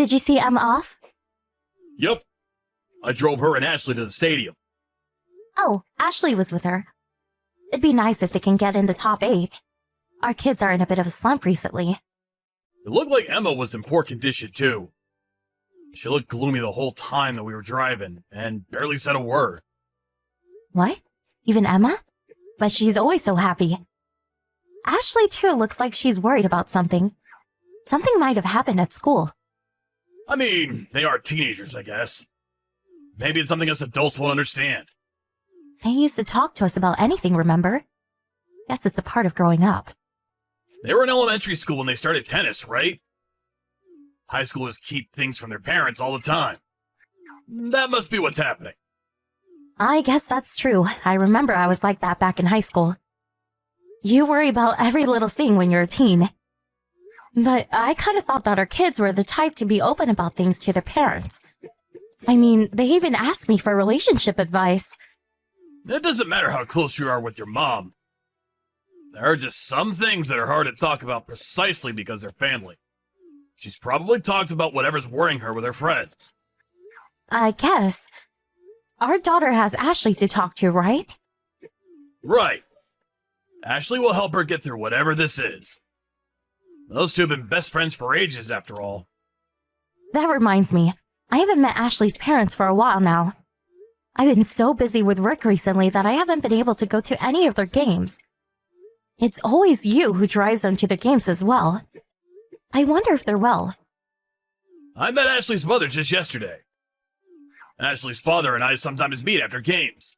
Did you see Emma off? Yep. I drove her and Ashley to the stadium. Oh, Ashley was with her. It'd be nice if they can get in the top 8. Our kids are in a bit of a slump recently. It looked like Emma was in poor condition, too. She looked gloomy the whole time that we were driving, and barely said a word. What? Even Emma? But she's always so happy. Ashley, too, looks like she's worried about something. Something might have happened at school. I mean, they are teenagers, I guess. Maybe it's something us adults won't understand. They used to talk to us about anything, remember? Guess it's a part of growing up. They were in elementary school when they started tennis, right? High schoolers keep things from their parents all the time. That must be what's happening. I guess that's true. I remember I was like that back in high school. You worry about every little thing when you're a teen. But I kind of thought that our kids were the type to be open about things to their parents. I mean, they even asked me for relationship advice. It doesn't matter how close you are with your mom. There are just some things that are hard to talk about precisely because they're family. She's probably talked about whatever's worrying her with her friends. I guess. Our daughter has Ashley to talk to, right? Right. Ashley will help her get through whatever this is. Those two have been best friends for ages, after all. That reminds me, I haven't met Ashley's parents for a while now. I've been so busy with work recently that I haven't been able to go to any of their games. It's always you who drives them to their games as well. I wonder if they're well. I met Ashley's mother just yesterday. Ashley's father and I sometimes meet after games.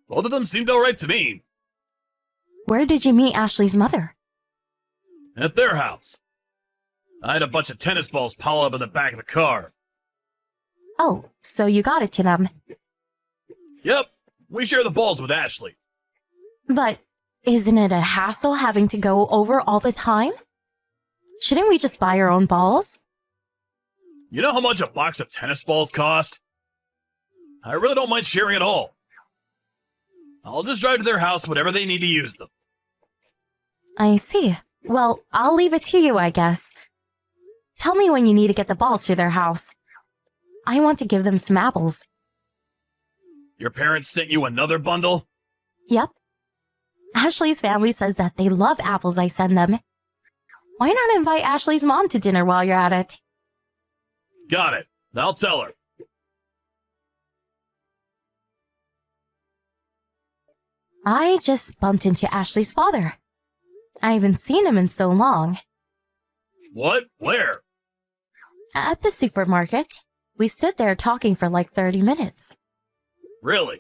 Both of them seemed alright to me. Where did you meet Ashley's mother? At their house. I had a bunch of tennis balls piled up in the back of the car. Oh, so you got it to them. Yep, we share the balls with Ashley. But isn't it a hassle having to go over all the time? Shouldn't we just buy our own balls? You know how much a box of tennis balls cost? I really don't mind sharing at all. I'll just drive to their house whenever they need to use them. I see. Well, I'll leave it to you, I guess. Tell me when you need to get the balls to their house. I want to give them some apples. Your parents sent you another bundle? Yep. Ashley's family says that they love apples I send them. Why not invite Ashley's mom to dinner while you're at it? Got it. I'll tell her. I just bumped into Ashley's father. I haven't seen him in so long. What? Where? At the supermarket. We stood there talking for like 30 minutes. Really?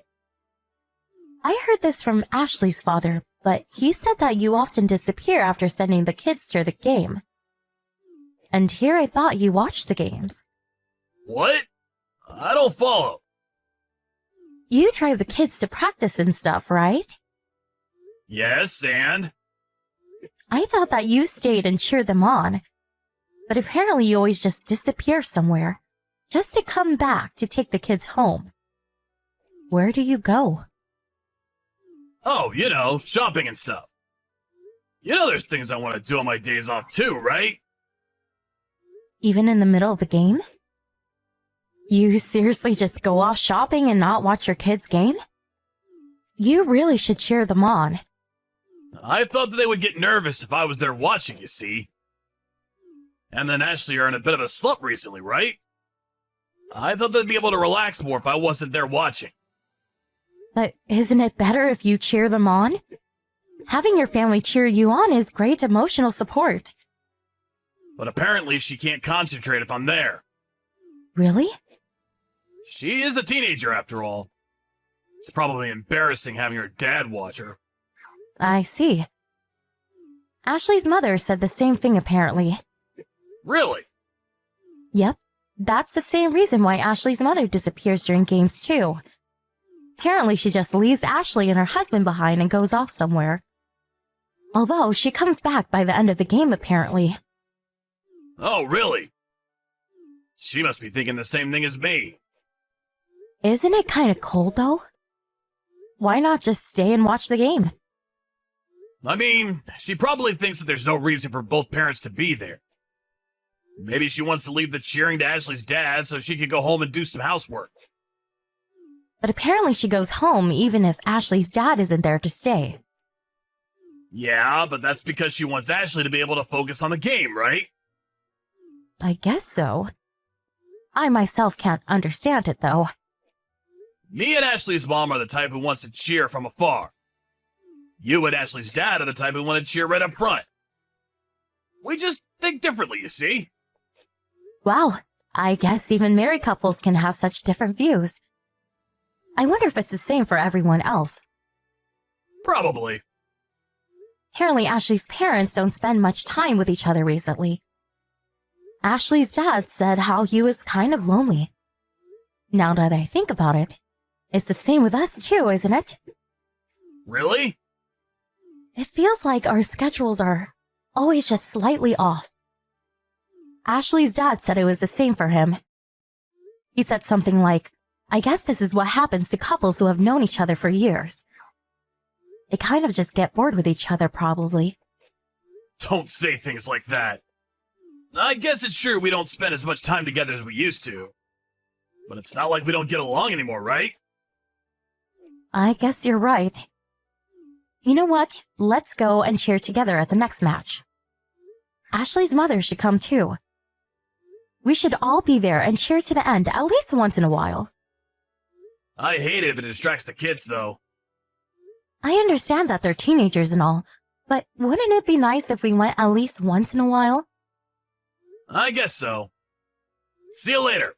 I heard this from Ashley's father, but he said that you often disappear after sending the kids to the game. And here I thought you watched the games. What? I don't follow. You drive the kids to practice and stuff, right? Yes, and? I thought that you stayed and cheered them on. But apparently you always just disappear somewhere, just to come back to take the kids home. Where do you go? Oh, you know, shopping and stuff. You know there's things I want to do on my days off too, right? Even in the middle of the game? You seriously just go off shopping and not watch your kids' game? You really should cheer them on. I thought that they would get nervous if I was there watching, you see. And then Ashley are in a bit of a slump recently, right? I thought they'd be able to relax more if I wasn't there watching. But isn't it better if you cheer them on? Having your family cheer you on is great emotional support. But apparently she can't concentrate if I'm there. Really? She is a teenager after all. It's probably embarrassing having her dad watch her. I see. Ashley's mother said the same thing apparently. Really? Yep, that's the same reason why Ashley's mother disappears during games too. Apparently she just leaves Ashley and her husband behind and goes off somewhere. Although she comes back by the end of the game apparently. Oh, really? She must be thinking the same thing as me. Isn't it kind of cold though? Why not just stay and watch the game? I mean, she probably thinks that there's no reason for both parents to be there. Maybe she wants to leave the cheering to Ashley's dad so she can go home and do some housework. But apparently she goes home even if Ashley's dad isn't there to stay. Yeah, but that's because she wants Ashley to be able to focus on the game, right? I guess so. I myself can't understand it, though. Me and Ashley's mom are the type who wants to cheer from afar. You and Ashley's dad are the type who want to cheer right up front. We just think differently, you see? Wow, I guess even married couples can have such different views. I wonder if it's the same for everyone else. Probably. Apparently, Ashley's parents don't spend much time with each other recently. Ashley's dad said how he was kind of lonely. Now that I think about it, it's the same with us too, isn't it? Really? It feels like our schedules are always just slightly off. Ashley's dad said it was the same for him. He said something like, I guess this is what happens to couples who have known each other for years. They kind of just get bored with each other, probably. Don't say things like that. I guess it's true we don't spend as much time together as we used to. But it's not like we don't get along anymore, right? I guess you're right. You know what? Let's go and cheer together at the next match. Ashley's mother should come too. We should all be there and cheer to the end at least once in a while. I hate it if it distracts the kids, though. I understand that they're teenagers and all, but wouldn't it be nice if we went at least once in a while? I guess so. See you later.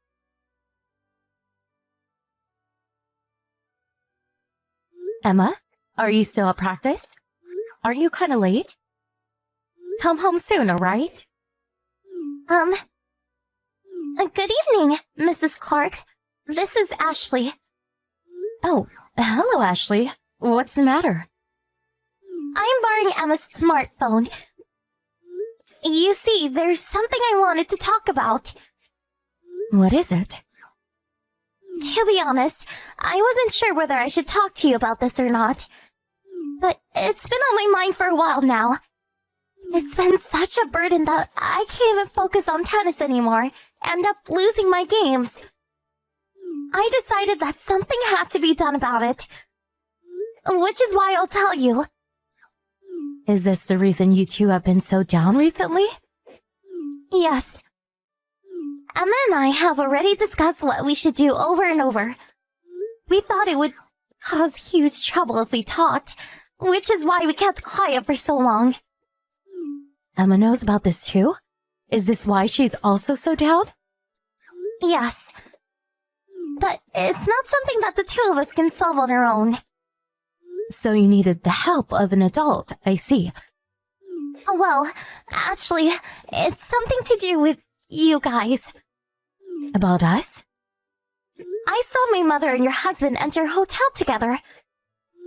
Emma, are you still at practice? Are you kind of late? Come home soon, alright? Good evening, Mrs. Clark. This is Ashley. Oh, hello, Ashley. What's the matter? I'm borrowing Emma's smartphone. You see, there's something I wanted to talk about. What is it? To be honest, I wasn't sure whether I should talk to you about this or not. But it's been on my mind for a while now. It's been such a burden that I can't even focus on tennis anymore, end up losing my games. I decided that something had to be done about it. Which is why I'll tell you. Is this the reason you two have been so down recently? Yes. Emma and I have already discussed what we should do over and over. We thought it would cause huge trouble if we talked, which is why we kept quiet for so long. Emma knows about this too? Is this why she's also so down? Yes. But it's not something that the two of us can solve on our own. So you needed the help of an adult, I see. Well, actually, it's something to do with you guys. About us? I saw my mother and your husband enter a hotel together.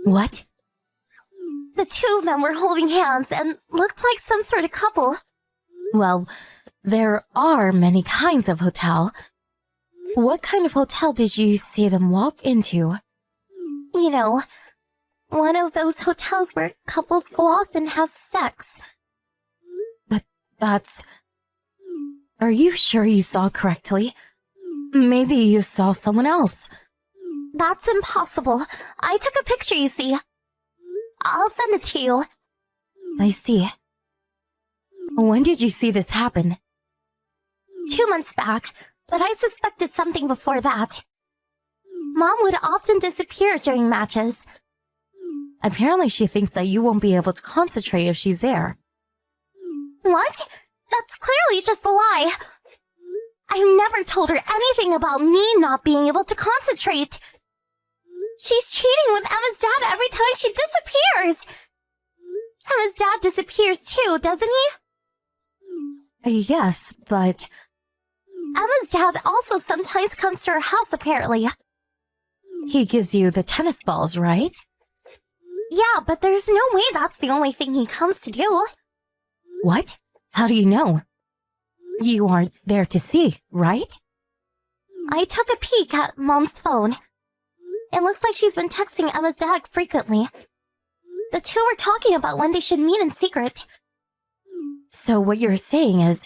What? The two of them were holding hands and looked like some sort of couple. Well, there are many kinds of hotel. What kind of hotel did you see them walk into? You know, one of those hotels where couples go off and have sex. But that's... Are you sure you saw correctly? Maybe you saw someone else. That's impossible. I took a picture, you see. I'll send it to you. I see. When did you see this happen? 2 months back, but I suspected something before that. Mom would often disappear during matches. Apparently she thinks that you won't be able to concentrate if she's there. What? That's clearly just a lie. I never told her anything about me not being able to concentrate. She's cheating with Emma's dad every time she disappears. Emma's dad disappears too, doesn't he? Yes, but... Emma's dad also sometimes comes to her house, apparently. He gives you the tennis balls, right? Yeah, but there's no way that's the only thing he comes to do. What? How do you know? You aren't there to see, right? I took a peek at Mom's phone. It looks like she's been texting Emma's dad frequently. The two were talking about when they should meet in secret. So what you're saying is...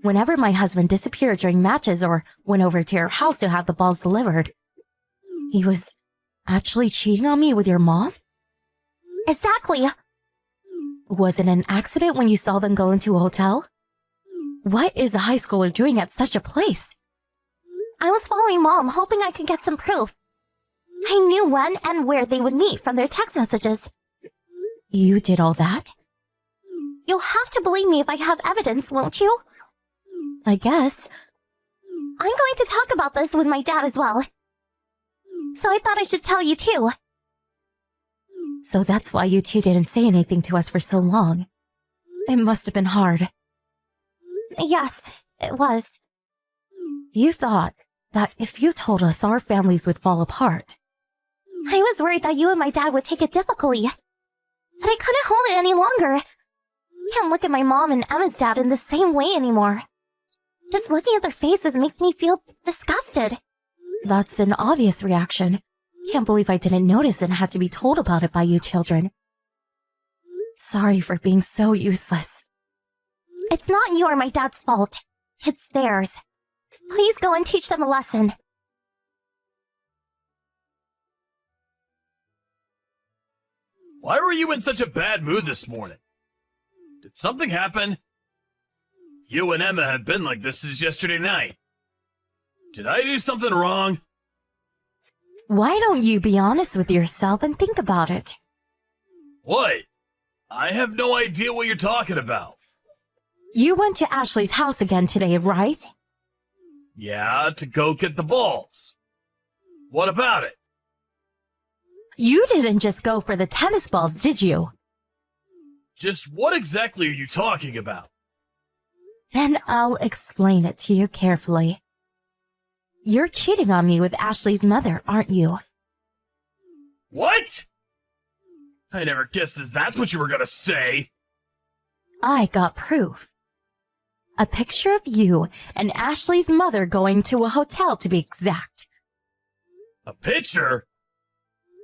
Whenever my husband disappeared during matches or went over to your house to have the balls delivered, he was actually cheating on me with your mom? Exactly. Was it an accident when you saw them go into a hotel? What is a high schooler doing at such a place? I was following Mom, hoping I could get some proof. I knew when and where they would meet from their text messages. You did all that? You'll have to believe me if I have evidence, won't you? I guess. I'm going to talk about this with my dad as well. So I thought I should tell you too. So that's why you two didn't say anything to us for so long. It must have been hard. Yes, it was. You thought that if you told us, our families would fall apart. I was worried that you and my dad would take it difficultly. But I couldn't hold it any longer. Can't look at my mom and Emma's dad in the same way anymore. Just looking at their faces makes me feel disgusted. That's an obvious reaction. Can't believe I didn't notice and had to be told about it by you children. Sorry for being so useless. It's not you or my dad's fault. It's theirs. Please go and teach them a lesson. Why were you in such a bad mood this morning? Did something happen? You and Emma have been like this since yesterday night. Did I do something wrong? Why don't you be honest with yourself and think about it? What? I have no idea what you're talking about. You went to Ashley's house again today, right? Yeah, to go get the balls. What about it? You didn't just go for the tennis balls, did you? Just what exactly are you talking about? Then I'll explain it to you carefully. You're cheating on me with Ashley's mother, aren't you? What? I never guessed that's what you were gonna say. I got proof. A picture of you and Ashley's mother going to a hotel, to be exact. A picture?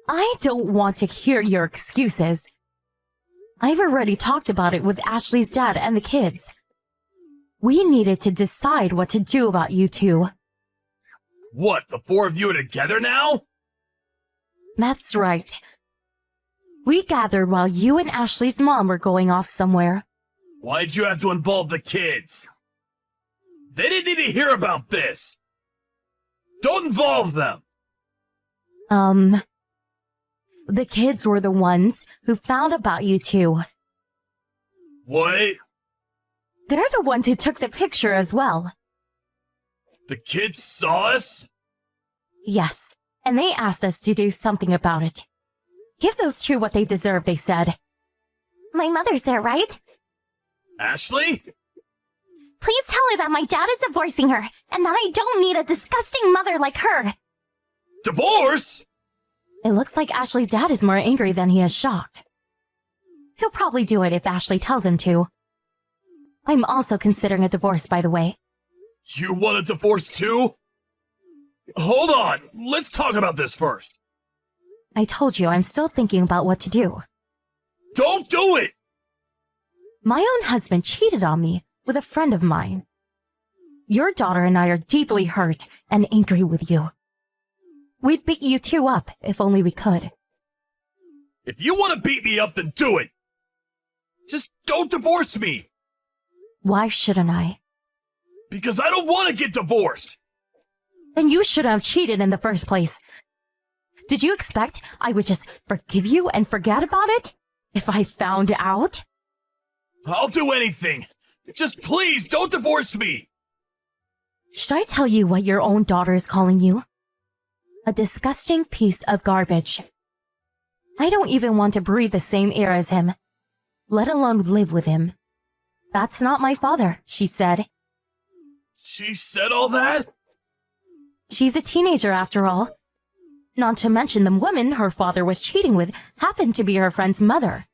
I don't want to hear your excuses. I've already talked about it with Ashley's dad and the kids. We needed to decide what to do about you two. What, the four of you are together now? That's right. We gathered while you and Ashley's mom were going off somewhere. Why'd you have to involve the kids? They didn't need to hear about this. Don't involve them. The kids were the ones who found about you two. What? They're the ones who took the picture as well. The kids saw us? Yes, and they asked us to do something about it. Give those two what they deserve, they said. My mother's there, right? Ashley? Please tell her that my dad is divorcing her, and that I don't need a disgusting mother like her. Divorce? It looks like Ashley's dad is more angry than he is shocked. He'll probably do it if Ashley tells him to. I'm also considering a divorce, by the way. You want a divorce too? Hold on, let's talk about this first. I told you I'm still thinking about what to do. Don't do it! My own husband cheated on me with a friend of mine. Your daughter and I are deeply hurt and angry with you. We'd beat you two up if only we could. If you want to beat me up, then do it! Just don't divorce me! Why shouldn't I? Because I don't want to get divorced! Then you shouldn't have cheated in the first place. Did you expect I would just forgive you and forget about it? If I found out? I'll do anything! Just please don't divorce me! Should I tell you what your own daughter is calling you? A disgusting piece of garbage. I don't even want to breathe the same air as him, let alone live with him. That's not my father, she said. She said all that? She's a teenager after all. Not to mention the woman her father was cheating with happened to be her friend's mother.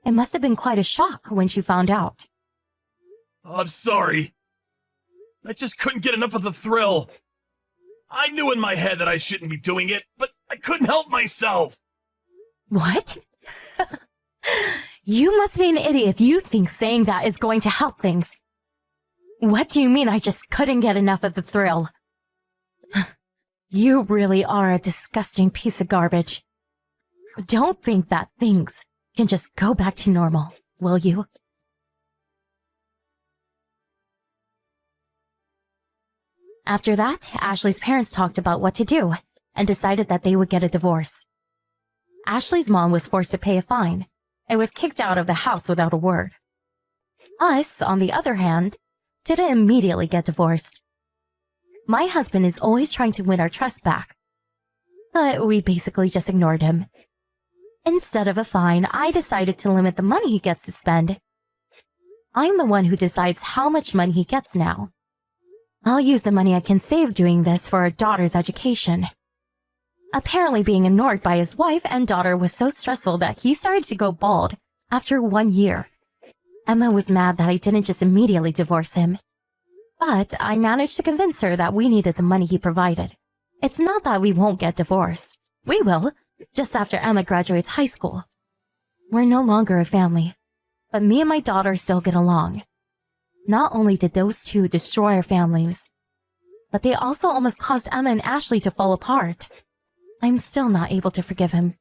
It must have been quite a shock when she found out. I'm sorry. I just couldn't get enough of the thrill. I knew in my head that I shouldn't be doing it, but I couldn't help myself. What? You must be an idiot if you think saying that is going to help things. What do you mean I just couldn't get enough of the thrill? You really are a disgusting piece of garbage. Don't think that things can just go back to normal, will you? After that, Ashley's parents talked about what to do and decided that they would get a divorce. Ashley's mom was forced to pay a fine and was kicked out of the house without a word. Us, on the other hand, didn't immediately get divorced. My husband is always trying to win our trust back, but we basically just ignored him. Instead of a fine, I decided to limit the money he gets to spend. I'm the one who decides how much money he gets now. I'll use the money I can save doing this for our daughter's education. Apparently being ignored by his wife and daughter was so stressful that he started to go bald after 1 year. Emma was mad that I didn't just immediately divorce him. But I managed to convince her that we needed the money he provided. It's not that we won't get divorced. We will, just after Emma graduates high school. We're no longer a family, but me and my daughter still get along. Not only did those two destroy our families, but they also almost caused Emma and Ashley to fall apart. I'm still not able to forgive him.